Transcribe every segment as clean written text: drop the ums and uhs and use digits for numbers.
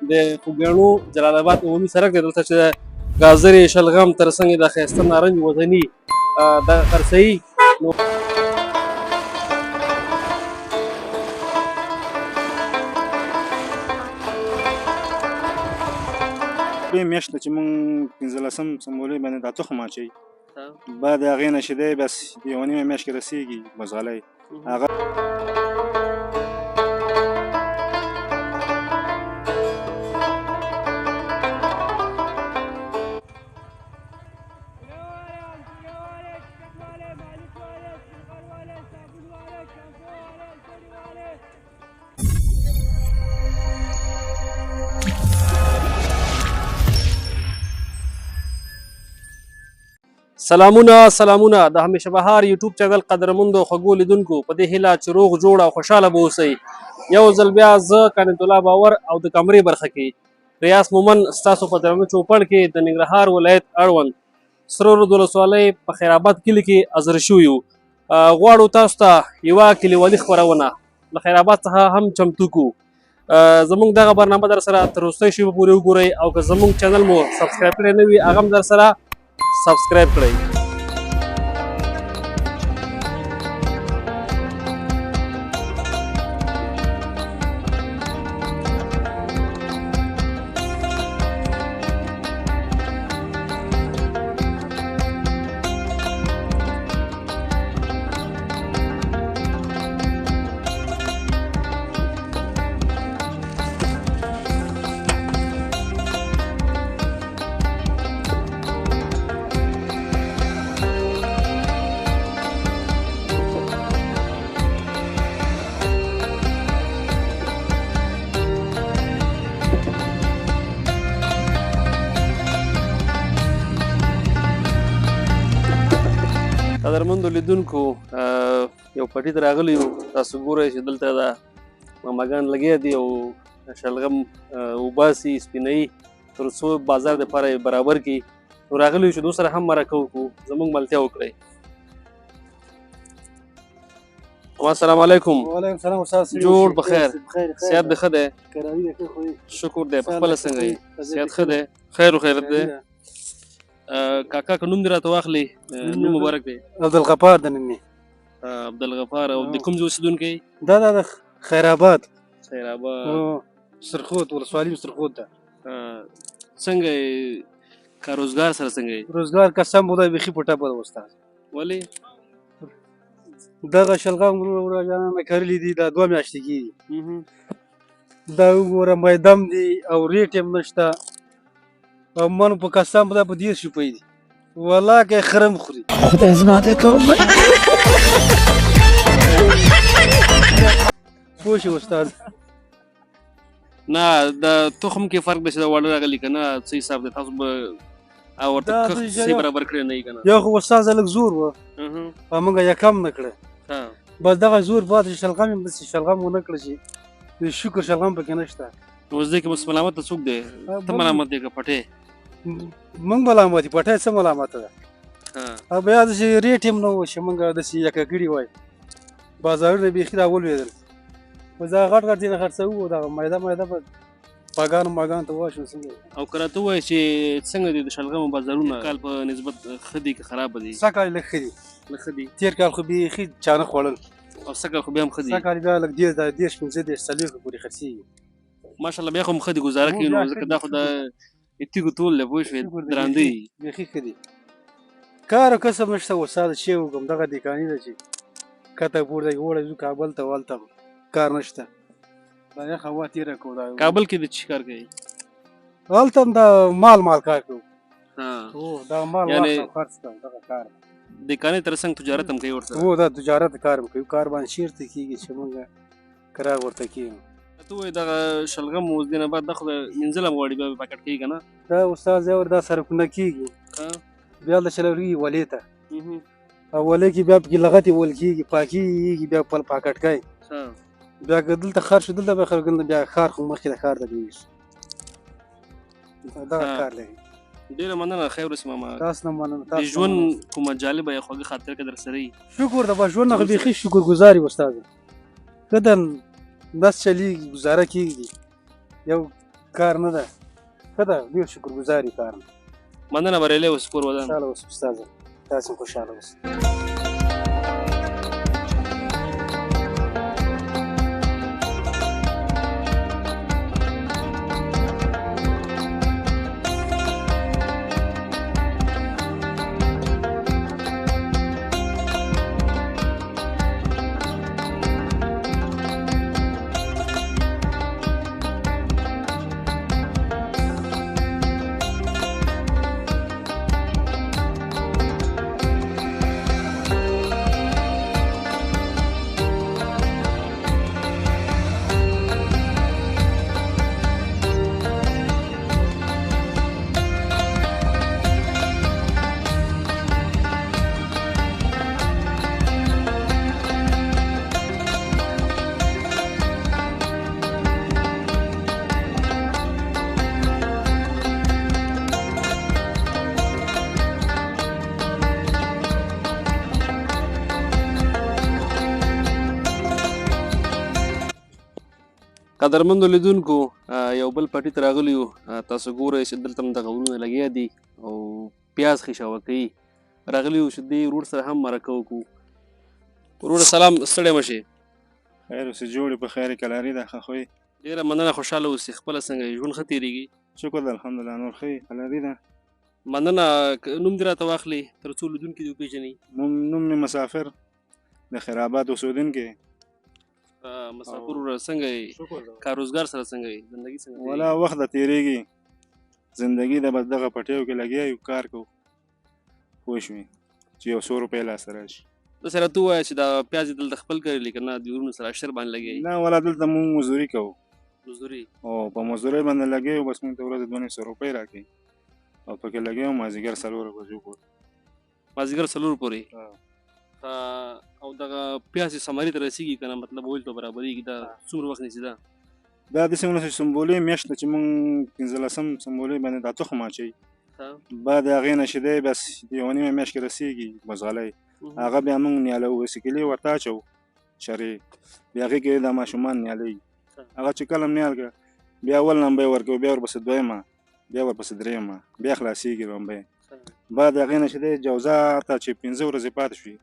د خوږیاڼو جلال آباد عمومي سړک دی دلته چې ګازرې شلغم ترڅنګ د ښایسته نارنج وطني دغه خرڅوي نو دوی میاشت ده چې مونږ 15 سمبولۍ باندې دا تخم اچوي بعد د هغې نه چې دی بس یوه نیمه میاشت کې رسېږي بزغلی هغه سلامونه د همیشه بهار یوټیوب چینل قدرمندو خوږو لیدونکو په دې هیله چې روغ جوړ او خوشحاله به اوسئ یو ځل بیا زه کانت الله باور او د کمرې برخه کې ریاض مومن ستاسو په درانه چوپړ کې د ننګرهار ولایت اړوند سره رود ولسوالۍ په خیر آباد کلي کې حاضر شوي یو غواړو تاسو ته یوه کلیوالي خپرونه له خیر آباد څخه هم چمتو کړو زموږ دغه برنامه در سره تر وروستۍ شېبې پورې وګورئ او که زموږ چینل مو سبسکرایب کړی نه وي هغه هم در سره سبسکرایب کړئ قدرمندو لیدونکو یو پټي ته راغلی یو تاسو ګورئ چې دلته دا ماماګان لګیا دي او شلغم وباسي سپینوي تر څو بازار دپاره یې برابر کړي نو راغلی یو چې دوی سره هم مرکه وکړو زموږ ملتیا وکړئ السلام علیکم وعلیکم السلام استاد جوړ بخیر صحت دې ښه دی شکر دی په خپله څنګه یې صحت ښه دی خیر و خیرت دی کاکا که نوم دې راته واخلي نوم مبارک دی عبدالغفار د نوم عبدالغفار او د کوم ځای اوسېدونکی دا د خیر آباد خیر آباد سرخود ولسوالي سرخود ده څنګه یې که روزګار سره څنګه یې روزګار قسم خدای بیخي په ټپه ده استاد ولې دغه شلغم ورور جانان مې کرلي دي دا 2 میاشتې کېږي دا وګوره میدم دي او ریټ هم نشته او من په قسم خدای په 10 روپۍ دي والله که خرم خوري خدای زما دې توبه پوه شو استاد نه د تخم کې فرق دی چې د واړه راغلي که نه څه حساب دی تاسو به ورته کښت صحیح برابر کړی نه وي که نه یو خو استاد لږ زور و او موږ یې کم نه کړه بس دغه زور پاتې چې شلغم یې بس شلغم ونه کړه چې شکر شلغم پکې نشته نو اوس دې کې اوس ملامته څوک دی ته ملامت دی که پټې موږ ملامت یو پټی څه ملامته ده او بیا داسې ریټ هم نه و چې موږ داسې یکه کړي وای بازارونه بیخي را ولوېدل اوس دغه غټ غټ ځینې خرڅوو دغه میده به ماګانو ته واشو څنګه او که راته ووایې چې څنګه دي د شلغمو بازارونه کال په نسبت ښه دي که خرابه دي سږ کال لږ ښه دي لږ ښه دي تېر کال خو بیخي چا نه خوړل او سږ کال خو بیا هم ښه دي سږ کال بیا لږ 10 15 40 پورې خرڅېږي ماشاءالله بیا خو هم ښه دي ګزاره کوي نو ځکه دا خو د تیږو تول دی پوه شوې درانده دي بیخي ښه دي کار او کسب نشته استاد چې وکړم دغه دیکاني ده چې کته پورته وړه ځو کابل ته والته کار نشته دا یخ هوا تېره کړو دا کابل کې د څه کار کوي هلته هم دا مال کار کوو دا مال خرڅ کوو دغه کار دیکانې تر څنګ تجارت هم کوي ورسره دا تجارت کار هم کوي کار باندې چېرته کېږي چې موږ کرار ورته کېږو ته وایې دغه شلغم اوس دې نه بعد دا خو د مینځل هم غواړي بیا پاکټ کېږي که نه دا استاد زیور دا سرکونه کېږي بیا د چلوریږي ولې ته او ولې کې بیا پکې لغتې ول کېږي پاکېږي بیا پل پاکټ کوي بیا که دلته خر شو دلته به خلک بیا ښار خو مخکې د ښار ته بېویسو دغه کار لري ډېره مننه خیر اوسې ماما تاسو نه مننه د ژوند کومه جالبه یا خوږه خاطره که در سره وي شکر د ژوند نه خو بیخي شکر ګزار یو استاد ښه ده بس چلیږي ګزاره کېږي یو کار نه ده ښه ده ډېر شکرګزاري کار نه مننه بریالی اوسې کور ودان خوشحاله اوسه استاذه تاسې هم خوشحاله اوسئ قدرمندو لیدونکو یو بل پټي ته راغلي یو تاسو ګورئ چې دلته هم دغه ورونه لګیا دي او پیاز خیشاوه کوي راغلي یو چې دې ورور سره هم مرکه وکړو وروره سلام ستړی مه شې خیر اوسې جوړې په خیر کلاري ده ښه خوی ډېره مننه خوشحاله اوسې خپله څنګه ژوند ښه تېرېږي شکر ده الحمدلله نور ښه کلاري ده مننه نوم دې راته واخلې تر څو لیدونکي دې وپېژني نوم مې مسافر د خیرآباد اوسېدونکی مسافر وروره څنګه یې کار روزګار سره څنګه یې زندګي څنګه ولا وخت د تېرېږي زندګي د بس دغه پټیو کې لګیا یو کار کوو پوه شوې چې یو 100 روپۍ لاسته راشي داسې راته ووایه چې دا پیاز یې دلته خپل کرلی که نه د ورونو سره اشر باندې لګیا نه ولا دلته مونږ مزدوري کوو مزدوري او په مزدورۍ باندې لګیا یو بس مونږ ته ورځې 200 روپۍ راکوي او پکې لګیا یو مازدیګر 4 بجو پورې مازدیګر 4 پورې او دغه پیاز یې ثمرې ته رسېږي که نه مطلب ویل ته برابرېږي دا څومره وخت نیسي دا داسې ونه چې سمبولې میاشت ده چې مونږ 15 سمبولې باندې دا تخم اچوي بعد هغې نه چې دی بس یوه نیمه میاشت کې رسېږي بزغلی هغه بیا مونږ نیاله 2 کیلې ورته اچوو شرې بیا هغې کې دا ماشومان نیالوي هغه چې کله نیال کړه بیا اول نمبۍ ورکوو بیا ورپسې دویمه بیا ورپسې درېیمه بیا خلاصېږي لومبۍ بعد هغې نه چې دی جوزا ته چې 15 ورځې پاتې شوي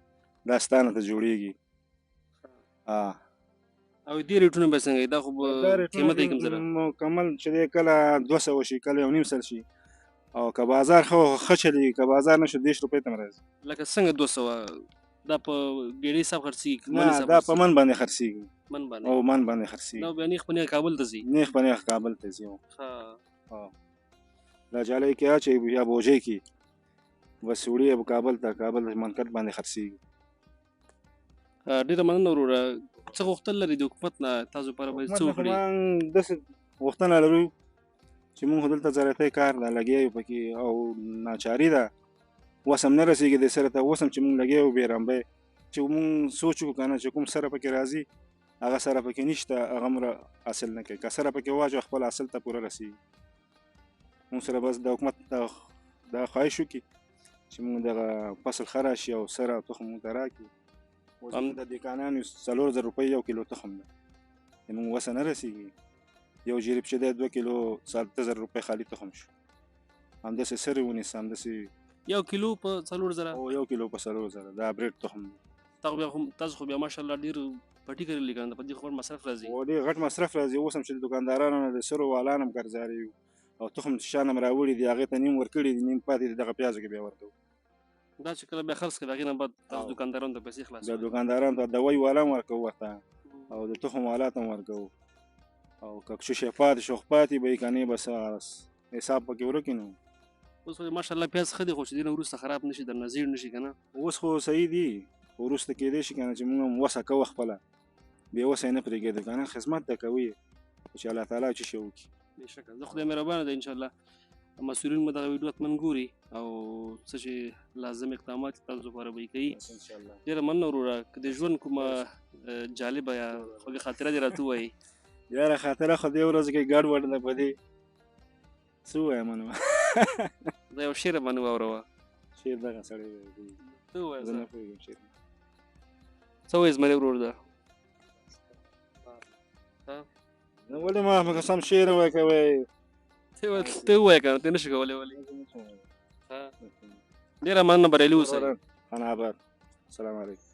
دا ستانه ته جوړېږي او دې ریټونه به څنګه دا خو قیمت یې کوم څه ده مکمل چې دی کله 200 شي کله 1.5 شي او که بازار ښه چلېږي که بازار نه شي 10 روپۍ ته هم راځي لکه څنګه 200 دا په ګېډۍ حساب خرڅېږي نه دا په من باندې خرڅېږي من باندې او من باندې خرڅېږي دا بیا نیغ په نیغ کابل ته ځي نیغ په نیغ کابل ته ځي دا جالۍ کې اچوي یا بوجۍ کې بس وړي یې کابل ته کابل منکټ باندې خرڅېږي ډېره مننه وروره څه غوښتل لري د حکومت نه تاسو لپاره باید څه وکړي موږ داسې غوښتنه لرو چې موږ دلته زراعتي کار دا لګیا یو پکې او ناچاري ده اوس هم نه رسېږي دې سره ته اوس هم چې موږ لګیا یو بېرمبی چې موږ سوچ وکړو که نه چې کوم سره پکې راځي هغه سره پکې نشته هغه هم حاصل نه کوي که سره پکې واچو خپل حاصل ته پوره رسېږي موږ سره بس د حکومت دا خواهش وکړي چې موږ دغه فصل ښه راشي او سره تخم موږ ته راکړي اوس د دیکانانو 4000 روپۍ یو کیلو تخم ده موږ وسه نه رسېږي یو جریب چې دی 2 کیلو 7000 روپۍ خالي تخم شو همداسې سرې ونیسه همداسې یو کیلو په 4000 او یو کیلو په 4000 دا برېډ تخم دی تاسو خو بیا ماشاءالله ډېر پټي کرلي که نه په دې خو مصرف راځي او ډېر غټ مصرف راځي اوس هم چې د دوکاندارانو نه د سرو والان هم قرضداري یو او تخم شان هم راوړي دي هغې ته نیم ورکړي دي نیم پاتې دي دغه پیازو کې بیا ورکوو دا چې کله بیا خرڅ کړه د هغې نه بعد تاسو دوکاندارانو ته پیسې خلاصوئ د دوکاندارانو ته دوی والا هم ورکوو ورته او د تخم والا ته هم ورکوو او که شیشه پاتې شو پاتې به یې که نه بس حساب پکې ورکړي نو اوس خو ماشاءالله پیاز ښه دی خو چې دې نه وروسته خراب نه شي درنه زیړ نه شي که نه اوس خو صحیح دي وروسته کېدی شي که نه چې موږ هم وسه کوو خپله بې وسه یې نه پرېږدو که نه خدمت ته کوي چې الله تعالی چې شی وکړي بېشکه زه خدای مهربانه دی انشاءالله مسؤلین مو دغه ویډیو حتما ګوري او څه چې لازم اقدامات تاسو لپاره به یې کوي ډېره مننه وروره که د ژوند کومه جالبه یا خوږه خاطره دې راته ووایي یاره خاطره خو دې ورځو کې ګډ وډ ده په دې څه ووایم نو دا یو شعر باندې واوروه شعر دغه سړی دی ته ووایه زه نه پوهېږم شعر څه وایې زمری ورور ده نو ولې ما قسم شعر وایه که وایې ته ووایه که نه ته نشي کولی ولې ډېره مننه بریالي اوسئ انا آباد السلام علیکم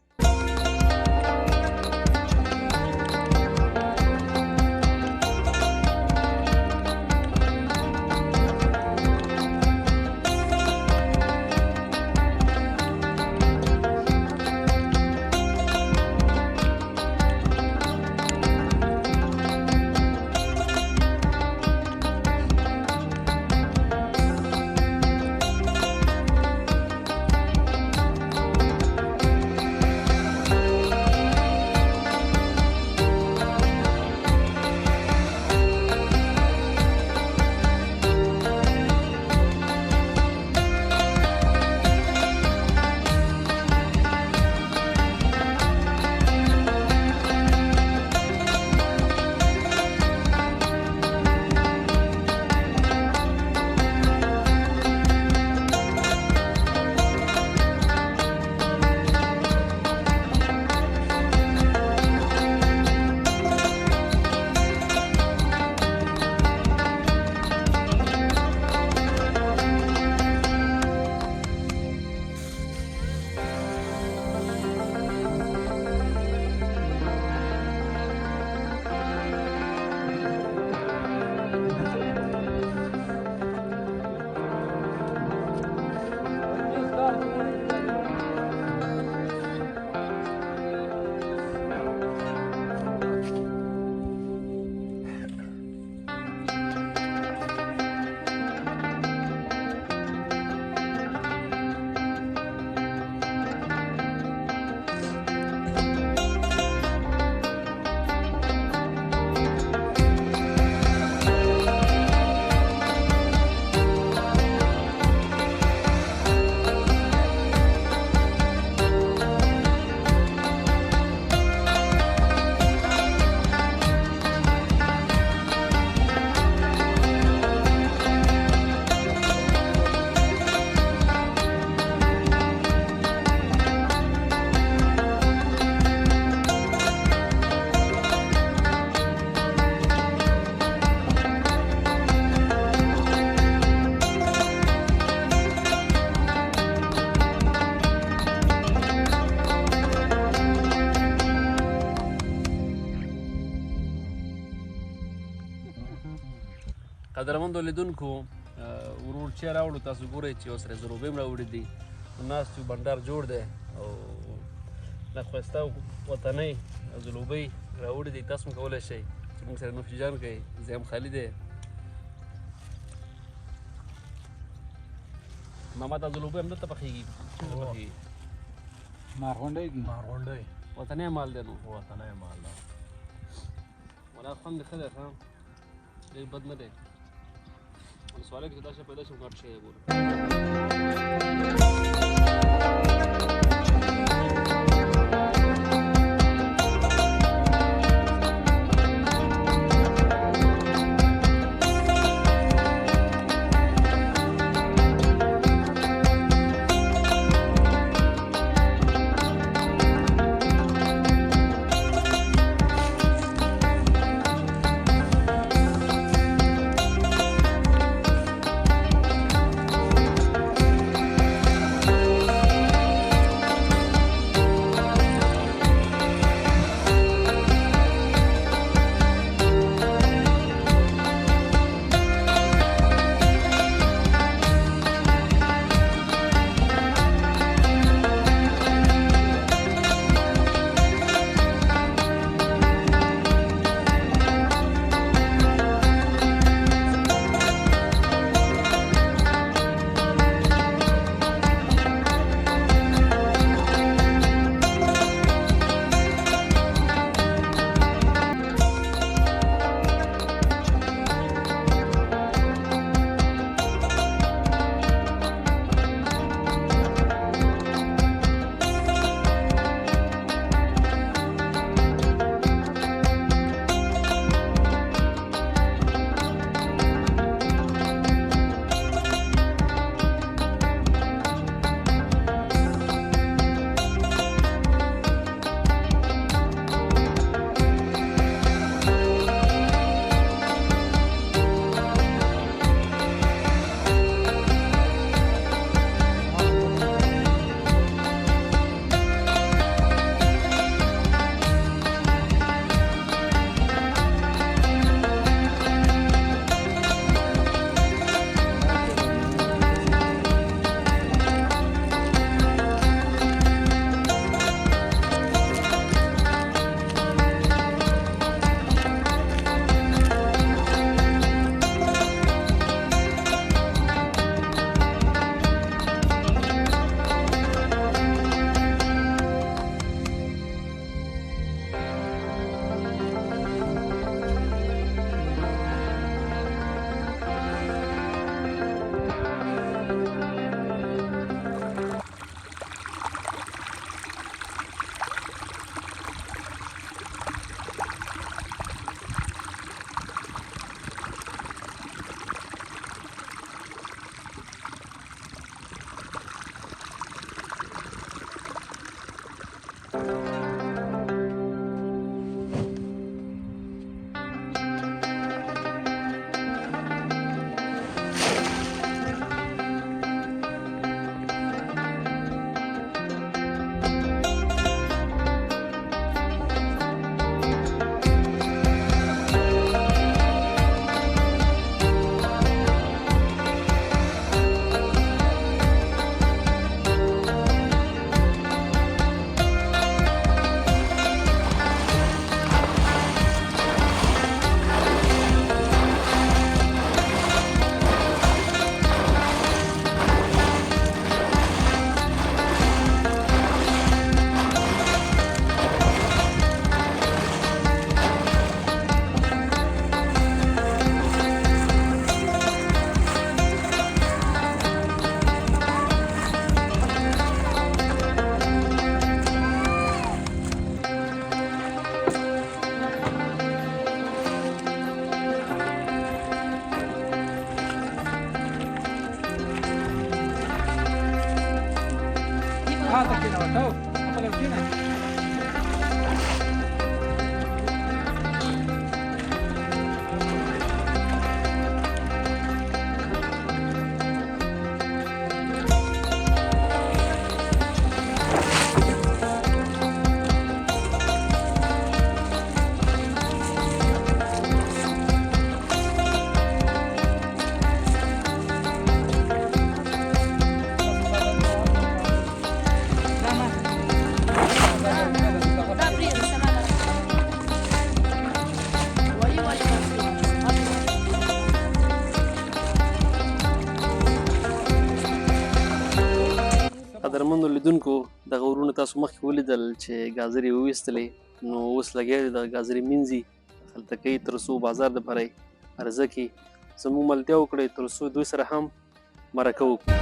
قدرمندو لیدونکو ورور چې راوړو تاسو ګورئ چې اوس ریزروبې هم راوړي دي ناست یو بنډار جوړ دی او دا ښایسته وطنۍ ځلوبۍ راوړي دي تاسو هم کولی شئ چې موږ سره نوش جان کوئ ځای هم خالي دی ماما دا ځلوبۍ هم دلته پخېږي چېرته پخېږي مارغونډۍ کې مارغونډۍ وطنۍ مال دی نو وطنۍ مال ده ولا خوند ښه دی ښه ډېر بد نه دی ولسوالۍ کې چې دا شی پیدا شي نو ګډ شی دی ګوره هذا كده وتو خلو كده قدرمنو لیدونکو دغه ورونه تاسو مخکې ولیدل چې ګازرې وویستلې نو اوس لګیا دي د ګازرې مینځي هلته کوي تر څو بازار دپاره یې عرضه کړي زموږ ملتیا وکړئ تر څو دوی سره هم مرکه وکړو.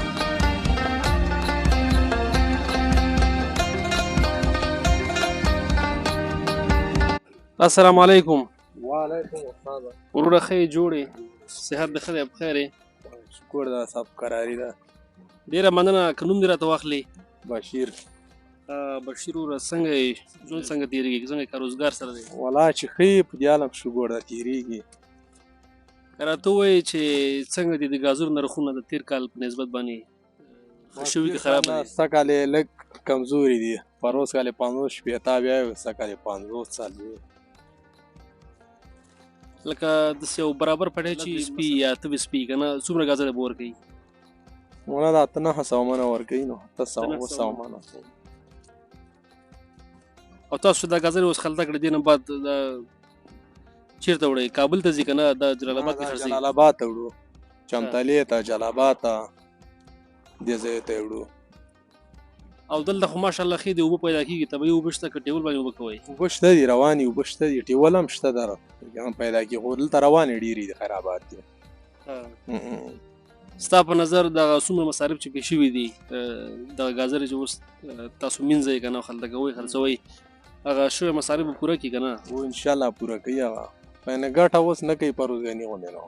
السلام علیکم. وعلیکم السلام. ورونه ښه یې جوړې صحت دې ښه دی په خیر یې؟ شکر ده صاحب قراري ده. ډېره مننه که نوم دې راته واخلې. بشیر. بشیر وروره څنګه یې ژوند څنګه تېرېږي څنګه یې کاروزګار سره دی؟ والله چې ښه یې په دې عالم شکر ده تېرېږي. که راته ووایې چې څنګه دي د ګازرو نرخونه د تېر کال په نسبت باندې ښه شوي که خرابه دي؟ سږ کال یې لږ کمزوري دي. پروس کال یې 50 شپېته بیا یې سږ کال یې 50 څلوېښت. لکه داسې یو برابر پټی چې سپي یا ته سپي که نه څومره ګازره به ورکوي؟ مونه د 800 منه ورکوي نو 800 منه. او تاسو دا ګازرې اوس خلطه کړې دې نه بعد چېرته وړئ؟ کابل ته ځي که نه دا جلال آباد کې خرڅوي؟ جلال آباد ته وړو، چمتلې ته، جلال آباد ته، دې ځایو ته یې وړو. او دلته خو ماشاءالله ښې دي اوبه پیدا کېږي طبیعي اوبه شته که ټیول باندې اوبه کوئ؟ اوبه شته دي روانې اوبه شته دي ټیول هم شته ده هم پیدا کېږي خو دلته روانې ډېرې دي خیرآباد کې. ستا په نظر دغه څومره مصارف چې پې شوي دي دغه ګازرې چې اوس تاسو مینځئ که نه خلطه کوئ خرڅوئ هغه شوی مصارف به پوره کړي که نه؟ و انشاءالله پوره کوي هغه یعنې ګټه اوس نه کوي پروزګاني غوندې نو.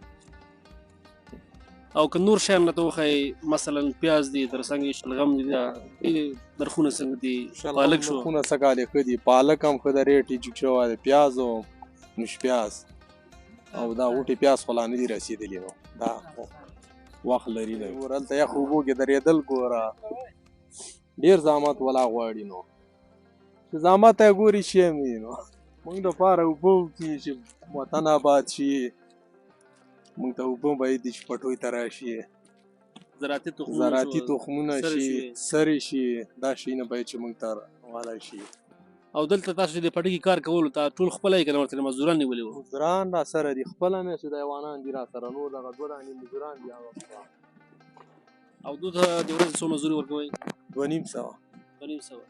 او که نور شیان راته وښایي مثلا پیاز دي ترڅنګ یې شلغم دي دا نرخونه څنګه دي؟ پالک شو نرخونه څه کال یې ښه دي پالک هم ښه ده ریټ یې جګ شوی دی پیاز او نوش پیاز او دا غوټې پیاز خو لا نه دي رسېدلي نو دا وخت لري دی. ګوره هلته یخ اوبو کې درېدل ګوره ډېر زحمت ولا غواړي نو چې زحمت یې ګوري شی هم وي نو موږ دپاره اوبه وکړي چې وطن آباد شي موږ ته اوبه باید دي چې پټوۍ ته راشي زراعتي تخمونه شي سرې شي دا شیونه باید چې موږ ته والی شي. او دلته تاسو چې د پټي کې کار کولو ته ټول خپله یې که نه ورته مزدوران نیولي وو؟ مزدوران را سره دي خپله مې چې د حیوانان دي را سره نور دغه 2 دانې مزدوران دي هغه. او دوی ته د ورځې څو مزدوري ورکوئ؟ 2,500. 2,500.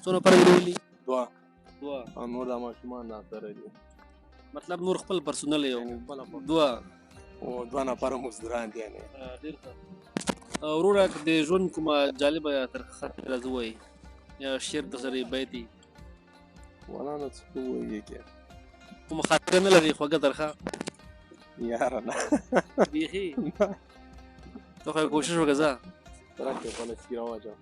څونه پرې نیولي؟ 2 او نور دا ماشومان را سره دي مطلب نور خپل پرسونل یې 2 او 2 نفره مزدوران دي یعنې ډېر ښه. وروره که د ژوند کومه جالبه یا ترخه خاطره راته ووایي یا شعر درسره یې بیت وي؟ والله نو څه ووایي کې کومه خاطره نه لري خوږه ترخه؟ یاره نه بیخي ته خو کوشش وکړه ځه سړک کې پالیسي راواچوه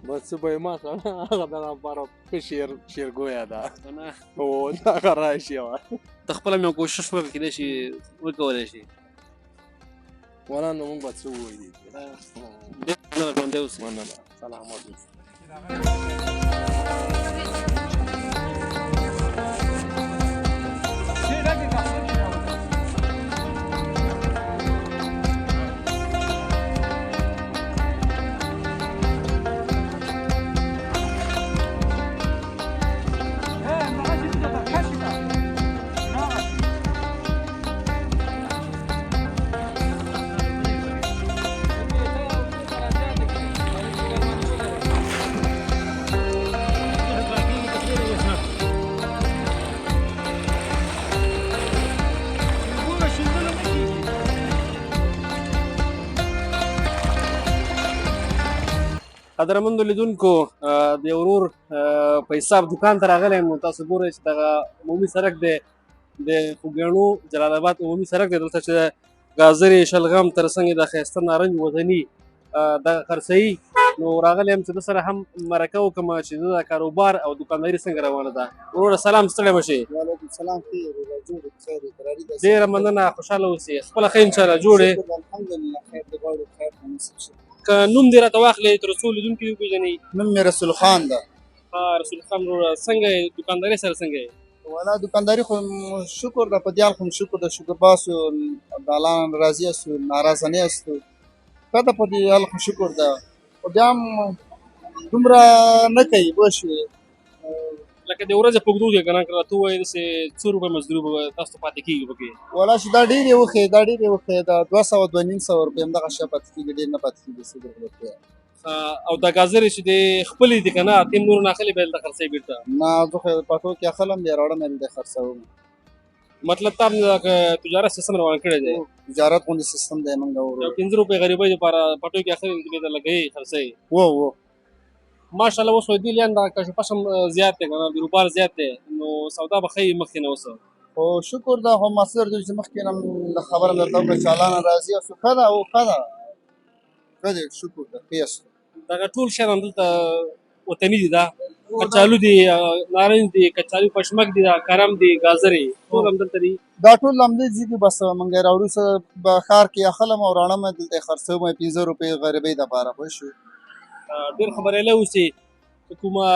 بس څه به یې ما سره هغه دغه لپاره ښه شعرګویه ده او هغه راشي ته خپله مې کوشش وکړه کېدای شي وکولی شي. والله نو موږ به څه ووایي ډېر مننه ژوندی اوسې. مننه سلامت اوسې. قدرمندو لیدونکو د یو ورور په حساب دکان ته راغلی یم نو تاسو ګورئ چې دغه عمومي سړک دی د خوږیاڼو جلال آباد عمومي سړک دی دلته چې ګازرې شلغم ترڅنګ یې د ښایسته نارنج وطني دغه خرڅوي نو راغلی یم چې د سره هم مرکه وکړم چې د دا کاروبار او دکانداري څنګه روانه ده. وروره سلام، ستړی مه شې. وعلیکم السلام. خیر جوړ خیر قراری ده. ډېره مننه، خوشحاله اوسې. خپله ښه انشاءالله جوړ یې. الحمدلله خیر دی، غواړو خیر ته نصیب شي. که نوم دې راته واخلې تر څو لیدونکي دې وپېژني. نوم مې رسول خان ده. رسول خان وروره څنګه یې دکانداري سره څنګه یې؟ والا دکانداری خو شکر ده، په دیال خو شکر ده، شکر باسو د الله راضي استو، ناراضه نه استو، کته په دیال خو شکر ده. خو بیا هم دومره نه کوي وشوې لکه د ورځې په اوږدو کې که نه کړه ته ووایې داسې څو روپۍ مزدوري به تاسو ته پاتې کېږي پکې. والا چې دا ډېرې وښې، دا ډېرې وښې، دا 200 250 روپۍ همدغه شی پاتې کېږي، ډېر نه پاتې کېږي. څه درته وکړم. او دا ګازرې چې دی خپلې دي که نه تیم نور نه اخلې بیا دلته خرڅوي بېرته؟ نه زه خو پټو کې اخلم، بیا راوړم دلته خرڅوم. مطلب تا هم د تجارت سیستم روان کړی دی. تجارت غوندې سیستم دی موږ یو ورو 15 روپۍ غریبۍ دپاره پټو کې اخلې نو بیا درله کوي خرڅوي. وو ماشاءالله اوس وایي دې لیان دا کشمکش هم زیات دی که نه، بیروبار زیات دی نو سودا به ښه وي مخکې نه اوس. خو شکر ده، خو ما څه درته ویل چې مخکې نه د خبره مې درته وکړه چې الله نه راضي اوسو. ښه ده او ښه ده، ښه دی، شکر ده، ښه یاست. دغه ټول شیان همدلته وطني دي دا کچالو دي، نارنج دي، کچالو پشمک دي، کرم دي، ګازرې ټول همدلته دي. دا ټول همدې ځي دي، بس موږ یې راوړو څه به ښار کې اخلم او راوړم دلته یې خرڅوم 15 روپۍ غریبۍ دپاره. پوه شوې. ډېر خبریالی اوسې که کومه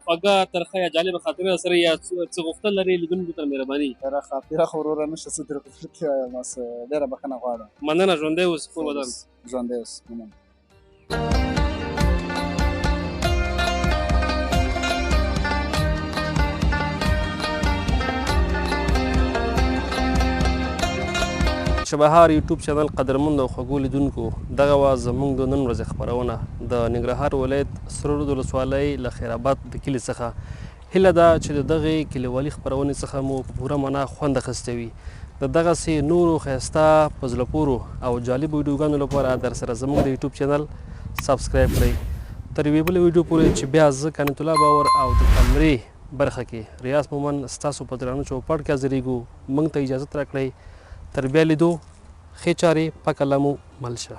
خوږه ترخه یا جالبه خاطره سره یا څه غوښتل لرې لیدونکو ته مهرباني. یاره خاطره خو وروره نشته څه درته ووایم، بس ډېره بښنه غواړم. مننه، ژوندی اوس کور ودان. ژوندی اوس، مننه. شبهار یوټیوب چینل قدرمند او خوږو لیدونکو، دغه وه زموږ د نن ورځې خپرونه د ننګرهار ولایت سره رود ولسوالۍ له خیرآباد د کلي څخه. هیله ده چې د دغې کلیوالي خپرونې څخه مو په پوره معنا خوند اخیستی وي. د دغسې نورو ښایسته په زړه پورو او جالبو ویډیوګانو لپاره در سره زموږ د یوټیوب چینل سبسکرایب کړئ. تر یوې بلې ویډیو پورې چې بیا زه کانت الله باور او د کمرې برخه کې ریاض مومن ستاسو په درانه چوپړ کې حاضرېږو. موږ ته اجازت راکړئ. تر بیا لیدو، ښې چارې په قلم مل شه.